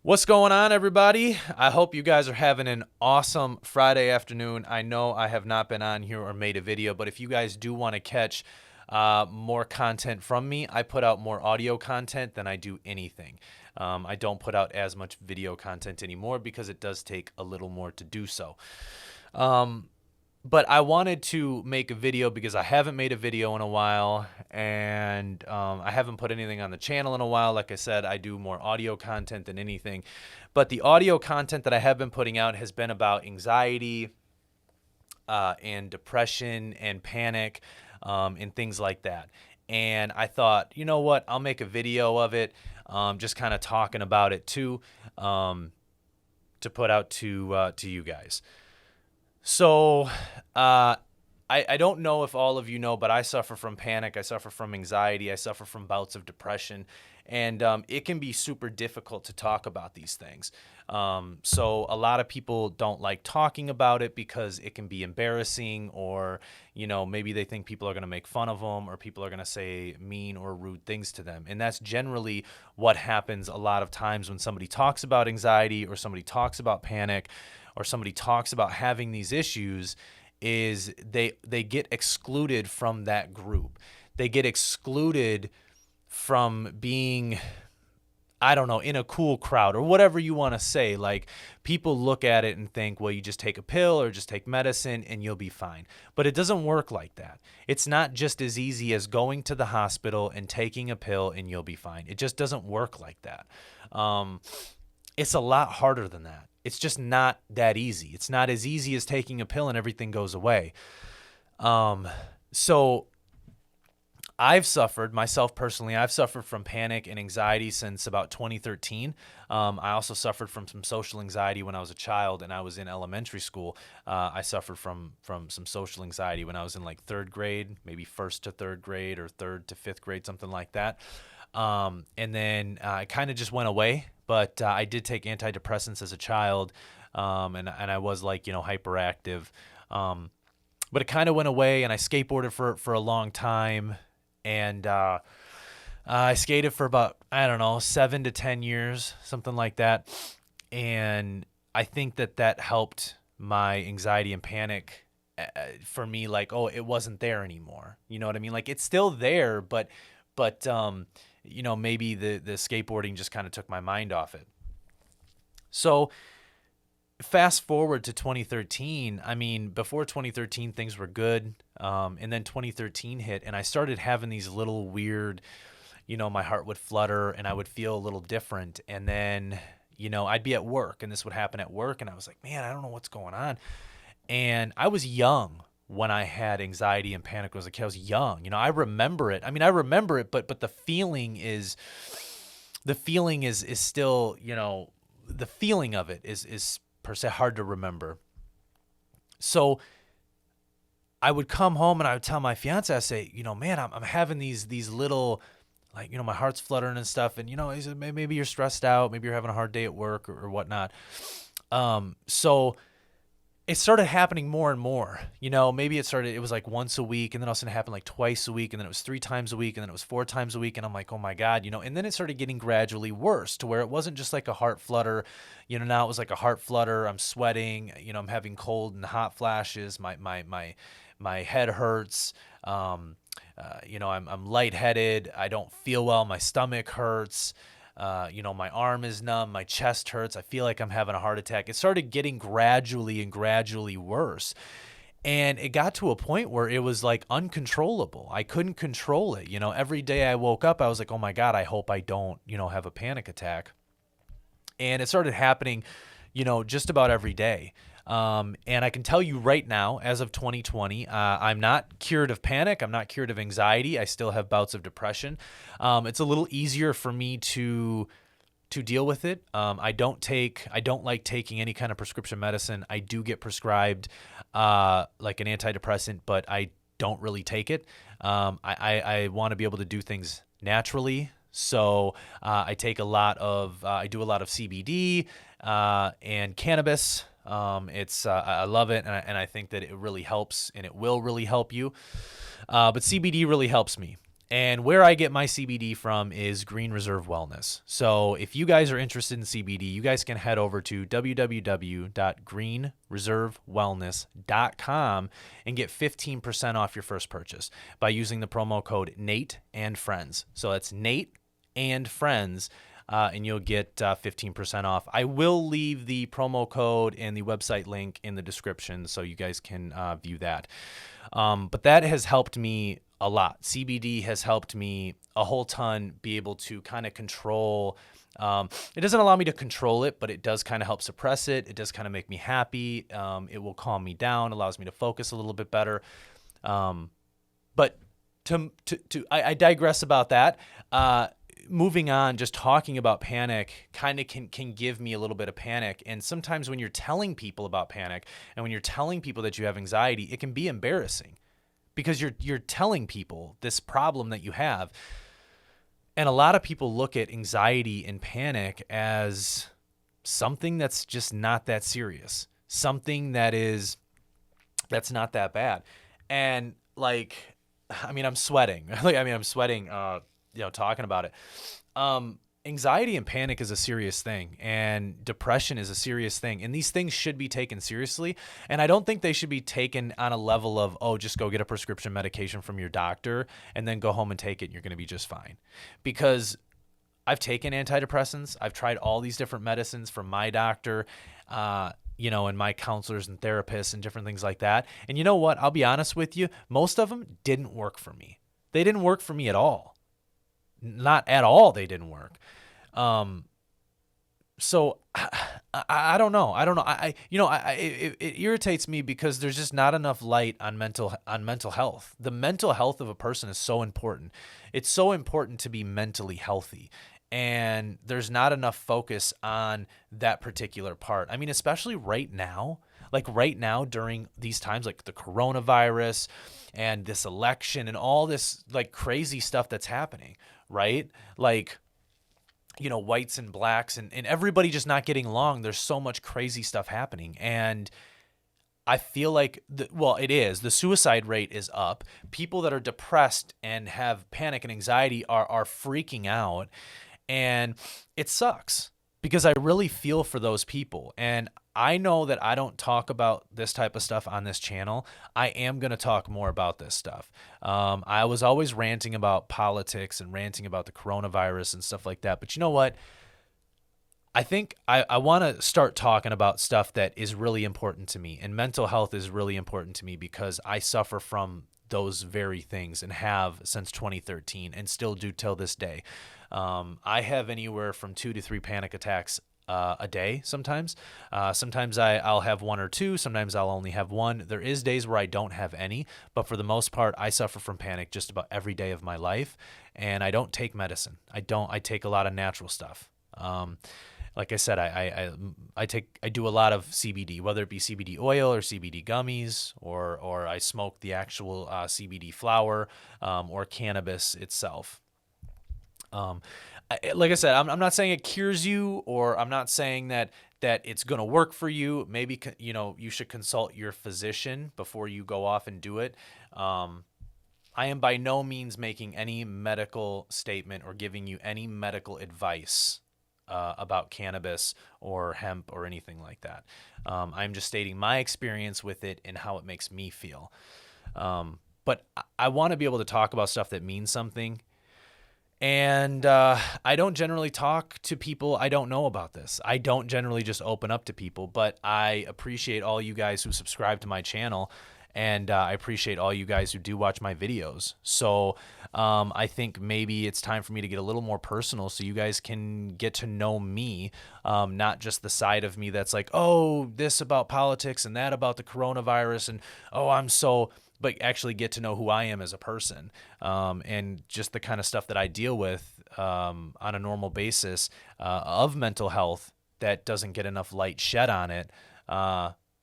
What's going on, everybody? I hope you guys are having an awesome Friday afternoon. I know I have not been on here or made a video, but if you guys do want to catch more content from me, I put out more audio content than I do anything. I don't put out as much video content anymore because it does take a little more to do so. But I wanted to make a video because I haven't made a video in a while, and I haven't put anything on the channel in a while. Like I said, I do more audio content than anything. But the audio content that I have been putting out has been about anxiety and depression and panic and things like that. And I thought, you know what? I'll make a video of it, just kind of talking about it too, to put out to you guys. So, I don't know if all of you know, but I suffer from panic. I suffer from anxiety. I suffer from bouts of depression. And it can be super difficult to talk about these things. So a lot of people don't like talking about it because it can be embarrassing, or, maybe they think people are going to make fun of them, or people are going to say mean or rude things to them. And that's generally what happens a lot of times when somebody talks about anxiety, or somebody talks about panic, or somebody talks about having these issues, is they get excluded from that group. They get excluded from being, I don't know, in a cool crowd or whatever you want to say. Like, people look at it and think, well, you just take a pill or just take medicine and you'll be fine. But it doesn't work like that. It's not just as easy as going to the hospital and taking a pill and you'll be fine. It just doesn't work like that. It's a lot harder than that. It's just not that easy. It's not as easy as taking a pill and everything goes away. So I've suffered, myself personally, I've suffered from panic and anxiety since about 2013. I also suffered from some social anxiety when I was a child and I was in elementary school. I suffered from some social anxiety when I was in like third grade, maybe first to third grade or third to fifth grade, something like that. And then it kind of just went away. But I did take antidepressants as a child, and I was like, hyperactive. But it kind of went away, and I skateboarded for a long time. And I skated for about, I don't know, 7 to 10 years, something like that. And I think that helped my anxiety and panic for me. Like, oh, it wasn't there anymore. You know what I mean? Like, it's still there, but maybe the skateboarding just kind of took my mind off it. So fast forward to 2013. I mean, before 2013, things were good. And then 2013 hit, and I started having these little weird, my heart would flutter and I would feel a little different. And then, I'd be at work, and this would happen at work. And I was like, man, I don't know what's going on. And I was young when I had anxiety and panic. Was like, I was young. I remember it. I mean, I remember it, but the feeling is still, the feeling of it is per se hard to remember. So I would come home and I would tell my fiance, I say, man, I'm having these little, like, my heart's fluttering and stuff. And, he said, maybe you're stressed out. Maybe you're having a hard day at work or whatnot. So it started happening more and more. Maybe it was like once a week, and then all of a sudden it happened like twice a week, and then it was 3 times a week, and then it was 4 times a week. And I'm like, oh my God, and then it started getting gradually worse to where it wasn't just like a heart flutter. Now it was like a heart flutter. I'm sweating, I'm having cold and hot flashes. My head hurts. I'm lightheaded. I don't feel well. My stomach hurts. My arm is numb, my chest hurts. I feel like I'm having a heart attack. It started getting gradually worse. And it got to a point where it was like uncontrollable. I couldn't control it. Every day I woke up, I was like, oh my God, I hope I don't, have a panic attack. And it started happening, just about every day. And I can tell you right now, as of 2020, I'm not cured of panic. I'm not cured of anxiety. I still have bouts of depression. It's a little easier for me to deal with it. I don't like taking any kind of prescription medicine. I do get prescribed, like an antidepressant, but I don't really take it. I want to be able to do things naturally. So, I do a lot of CBD, and cannabis. I love it, and I think that it really helps, and it will really help you. But CBD really helps me. And where I get my CBD from is Green Reserve Wellness. So if you guys are interested in CBD, you guys can head over to www.greenreservewellness.com and get 15% off your first purchase by using the promo code Nate and Friends. So that's Nate and Friends, and you'll get 15% off. I will leave the promo code and the website link in the description so you guys can view that. But that has helped me a lot. CBD has helped me a whole ton be able to kind of control. It doesn't allow me to control it, but it does kind of help suppress it. It does kind of make me happy. It will calm me down, allows me to focus a little bit better. But I digress about that. Moving on, just talking about panic kind of can give me a little bit of panic. And sometimes when you're telling people about panic and when you're telling people that you have anxiety, it can be embarrassing because you're telling people this problem that you have. And a lot of people look at anxiety and panic as something that's just not that serious, something that's not that bad. And like, I'm sweating. I'm sweating, talking about it. Anxiety and panic is a serious thing, and depression is a serious thing. And these things should be taken seriously. And I don't think they should be taken on a level of, just go get a prescription medication from your doctor and then go home and take it and you're going to be just fine. Because I've taken antidepressants. I've tried all these different medicines from my doctor, and my counselors and therapists and different things like that. And you know what? I'll be honest with you. Most of them didn't work for me. They didn't work for me at all. Not at all. They didn't work. So I don't know. It irritates me because there's just not enough light on mental health. The mental health of a person is so important. It's so important to be mentally healthy. And there's not enough focus on that particular part. Especially right now, during these times, like the coronavirus and this election and all this like crazy stuff that's happening, right? Like, whites and blacks and everybody just not getting along. There's so much crazy stuff happening. And I feel like, the suicide rate is up. People that are depressed and have panic and anxiety are freaking out. And it sucks because I really feel for those people. And I know that I don't talk about this type of stuff on this channel. I am going to talk more about this stuff. I was always ranting about politics and ranting about the coronavirus and stuff like that. But you know what? I think I want to start talking about stuff that is really important to me. And mental health is really important to me because I suffer from those very things and have since 2013 and still do till this day. I have anywhere from 2 to 3 panic attacks a day sometimes. Sometimes I'll have 1 or 2. Sometimes I'll only have 1. There is days where I don't have any, but for the most part, I suffer from panic just about every day of my life, and I don't take medicine. I take a lot of natural stuff. Like I said, I do a lot of CBD, whether it be CBD oil or CBD gummies, or I smoke the actual CBD flower or cannabis itself. Like I said, I'm not saying it cures you, or I'm not saying that it's going to work for you. Maybe, you should consult your physician before you go off and do it. I am by no means making any medical statement or giving you any medical advice about cannabis or hemp or anything like that. I'm just stating my experience with it and how it makes me feel. But I want to be able to talk about stuff that means something. And I don't generally talk to people I don't know about this. I don't generally just open up to people, but I appreciate all you guys who subscribe to my channel, and I appreciate all you guys who do watch my videos. So I think maybe it's time for me to get a little more personal so you guys can get to know me, not just the side of me that's like, oh, this about politics and that about the coronavirus and, but actually get to know who I am as a person, and just the kind of stuff that I deal with on a normal basis of mental health that doesn't get enough light shed on it,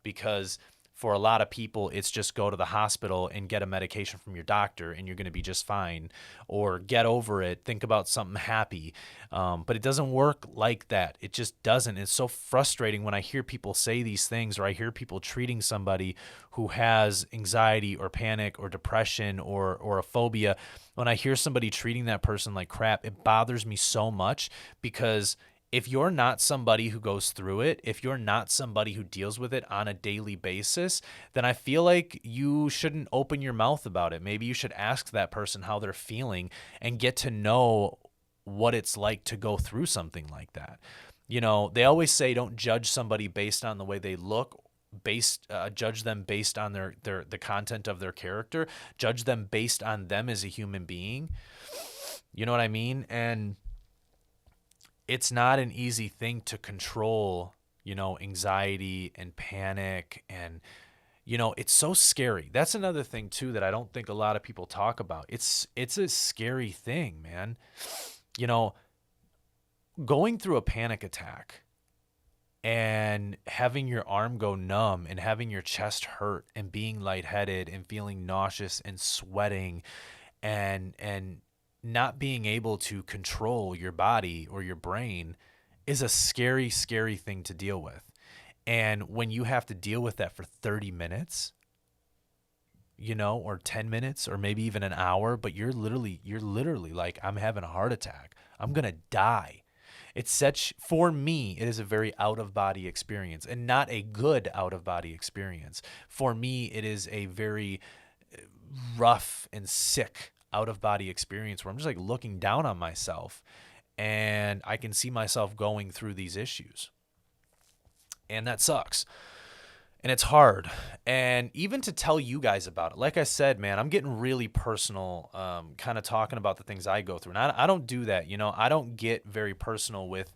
because for a lot of people, it's just go to the hospital and get a medication from your doctor and you're going to be just fine, or get over it, think about something happy. But it doesn't work like that. It just doesn't. It's so frustrating when I hear people say these things, or I hear people treating somebody who has anxiety or panic or depression or a phobia. When I hear somebody treating that person like crap, it bothers me so much, because if you're not somebody who goes through it, if you're not somebody who deals with it on a daily basis, then I feel like you shouldn't open your mouth about it. Maybe you should ask that person how they're feeling and get to know what it's like to go through something like that. You know, they always say don't judge somebody based on the way they look, judge them based on the content of their character, judge them based on them as a human being. You know what I mean? And it's not an easy thing to control, you know, anxiety and panic, and, you know, it's so scary. That's another thing too that I don't think a lot of people talk about. It's a scary thing, man. You know, going through a panic attack and having your arm go numb and having your chest hurt and being lightheaded and feeling nauseous and sweating and not being able to control your body or your brain is a scary, scary thing to deal with. And when you have to deal with that for 30 minutes, you know, or 10 minutes, or maybe even an hour, but you're literally like, I'm having a heart attack, I'm going to die. For me, it is a very out of body experience, and not a good out of body experience. For me, it is a very rough and sick out of body experience where I'm just like looking down on myself, and I can see myself going through these issues, and that sucks. And it's hard. And even to tell you guys about it, like I said, man, I'm getting really personal, kind of talking about the things I go through. And I don't do that. You know, I don't get very personal with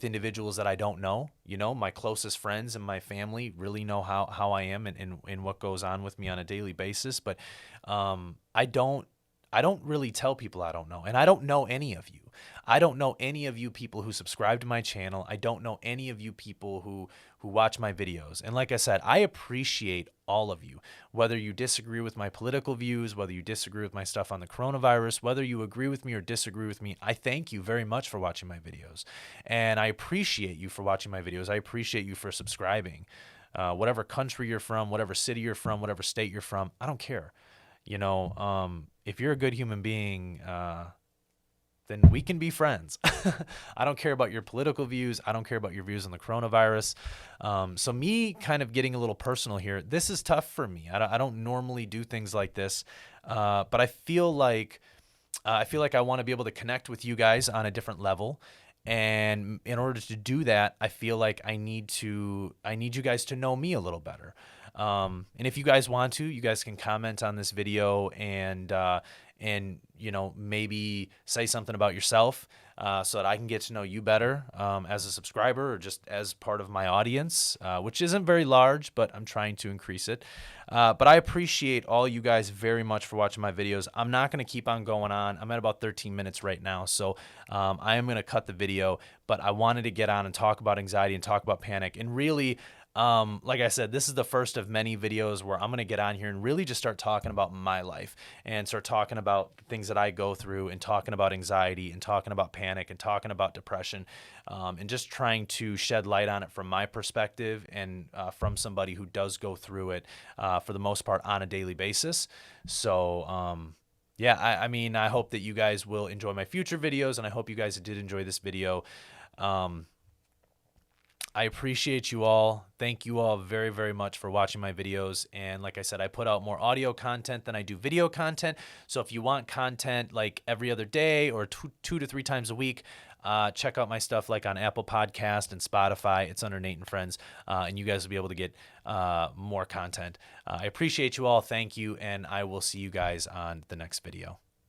individuals that I don't know. You know, my closest friends and my family really know how I am and what goes on with me on a daily basis. But I don't really tell people I don't know. And I don't know any of you. I don't know any of you people who subscribe to my channel. I don't know any of you people who watch my videos. And like I said, I appreciate all of you, whether you disagree with my political views, whether you disagree with my stuff on the coronavirus, whether you agree with me or disagree with me. I thank you very much for watching my videos. And I appreciate you for watching my videos. I appreciate you for subscribing. Whatever country you're from, whatever city you're from, whatever state you're from, I don't care. You know, if you're a good human being, then we can be friends. I don't care about your political views. I don't care about your views on the coronavirus. So me kind of getting a little personal here, this is tough for me. I don't normally do things like this, but I feel like I want to be able to connect with you guys on a different level. And in order to do that, I feel like I need you guys to know me a little better. And if you guys want to, you guys can comment on this video and you know, maybe say something about yourself, so that I can get to know you better, as a subscriber or just as part of my audience, which isn't very large, but I'm trying to increase it. But I appreciate all you guys very much for watching my videos. I'm not going to keep on going on. I'm at about 13 minutes right now, so I am going to cut the video, but I wanted to get on and talk about anxiety and talk about panic. And really, like I said, this is the first of many videos where I'm going to get on here and really just start talking about my life and start talking about things that I go through, and talking about anxiety and talking about panic and talking about depression, and just trying to shed light on it from my perspective and from somebody who does go through it for the most part on a daily basis. So, yeah, I mean, I hope that you guys will enjoy my future videos, and I hope you guys did enjoy this video. I appreciate you all. Thank you all very, very much for watching my videos. And like I said, I put out more audio content than I do video content. So if you want content like every other day or two to three times a week, check out my stuff like on Apple Podcast and Spotify. It's under Nate and Friends, and you guys will be able to get more content. I appreciate you all. Thank you, and I will see you guys on the next video.